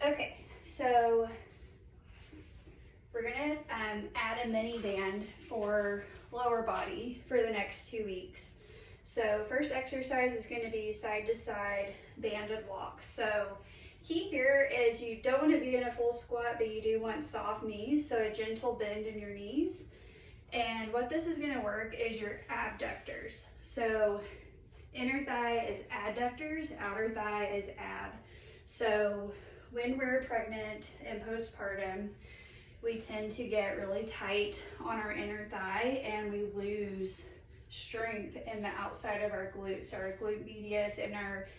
Okay, so we're gonna add a mini band for lower body for the next 2 weeks. So first exercise is gonna be side to side banded walks. So key here is you don't want to be in a full squat, but you do want soft knees, so a gentle bend in your knees. And what this is gonna work is your abductors. So inner thigh is adductors, outer thigh is ab. So when we're pregnant and postpartum, we tend to get really tight on our inner thigh and we lose strength in the outside of our glutes, our glute medius and our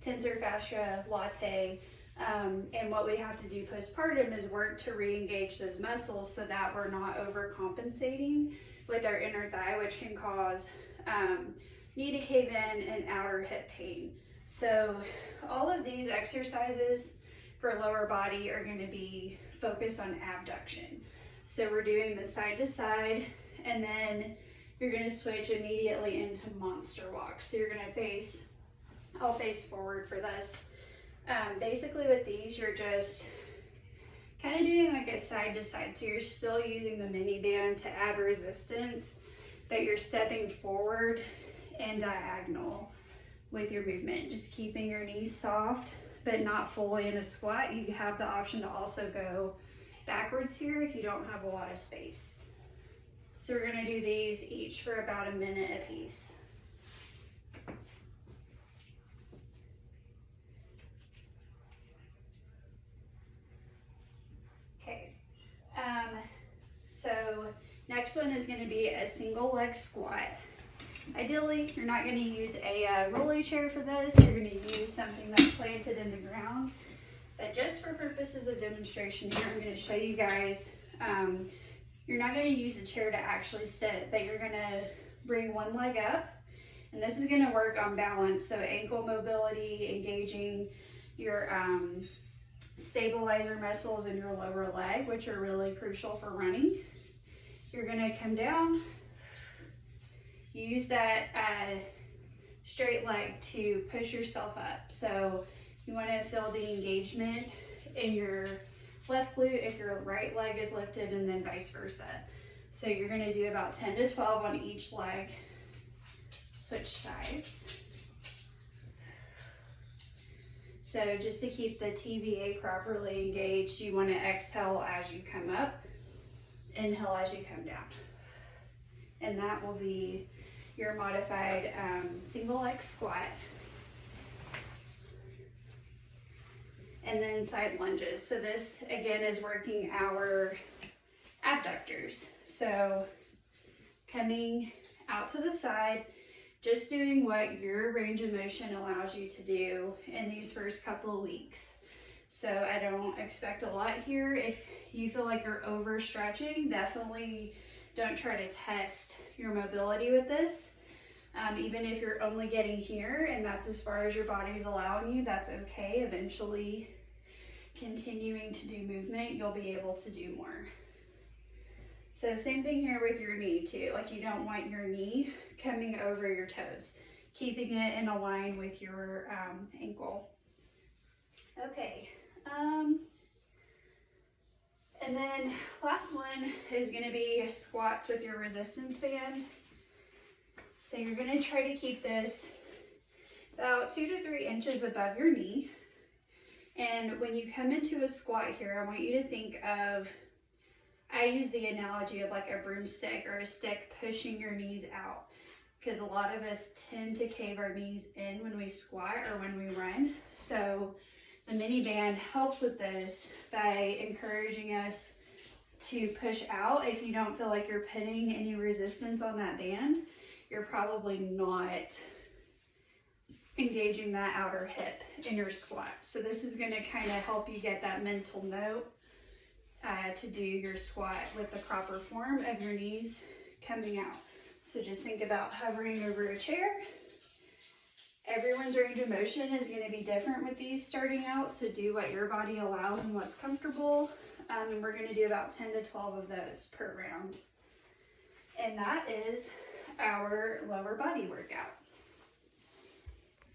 tensor fascia latae. And what we have to do postpartum is work to re-engage those muscles so that we're not overcompensating with our inner thigh, which can cause knee to cave in and outer hip pain. So all of these exercises for lower body are going to be focused on abduction. So we're doing the side to side, and then you're going to switch immediately into monster walks. So you're going to I'll face forward for this. Basically with these, you're just kind of doing like a side to side. So you're still using the mini band to add resistance, but you're stepping forward and diagonal with your movement, just keeping your knees soft, but not fully in a squat. You have the option to also go backwards here if you don't have a lot of space. So we're gonna do these each for about a minute apiece. Okay, so next one is gonna be a single leg squat. Ideally, you're not going to use a rolly chair for this. You're going to use something that's planted in the ground. But just for purposes of demonstration here, I'm going to show you guys, you're not going to use a chair to actually sit, but you're going to bring one leg up. And this is going to work on balance, so ankle mobility, engaging your stabilizer muscles in your lower leg, which are really crucial for running. You're going to come down. Use that straight leg to push yourself up. So you want to feel the engagement in your left glute if your right leg is lifted, and then vice versa. So you're going to do about 10 to 12 on each leg. Switch sides. So just to keep the TVA properly engaged, you want to exhale as you come up, inhale as you come down. And that will be your modified single leg squat. And then side lunges. So this again is working our abductors. So coming out to the side, just doing what your range of motion allows you to do in these first couple of weeks. So I don't expect a lot here. If you feel like you're overstretching, definitely don't try to test your mobility with this. Even if you're only getting here and that's as far as your body's allowing you, that's okay. Eventually, continuing to do movement, you'll be able to do more. So same thing here with your knee too. Like you don't want your knee coming over your toes, keeping it in a line with your ankle. Okay. And then last one is going to be squats with your resistance band. So you're going to try to keep this about 2 to 3 inches above your knee. And when you come into a squat here, I want you to think of, I use the analogy of like a broomstick or a stick pushing your knees out, because a lot of us tend to cave our knees in when we squat or when we run. So the mini band helps with this by encouraging us to push out. If you don't feel like you're putting any resistance on that band, you're probably not engaging that outer hip in your squat. So this is going to kind of help you get that mental note to do your squat with the proper form of your knees coming out. So just think about hovering over a chair. Everyone's range of motion is going to be different with these starting out, so do what your body allows and what's comfortable. And we're going to do about 10 to 12 of those per round. And that is our lower body workout.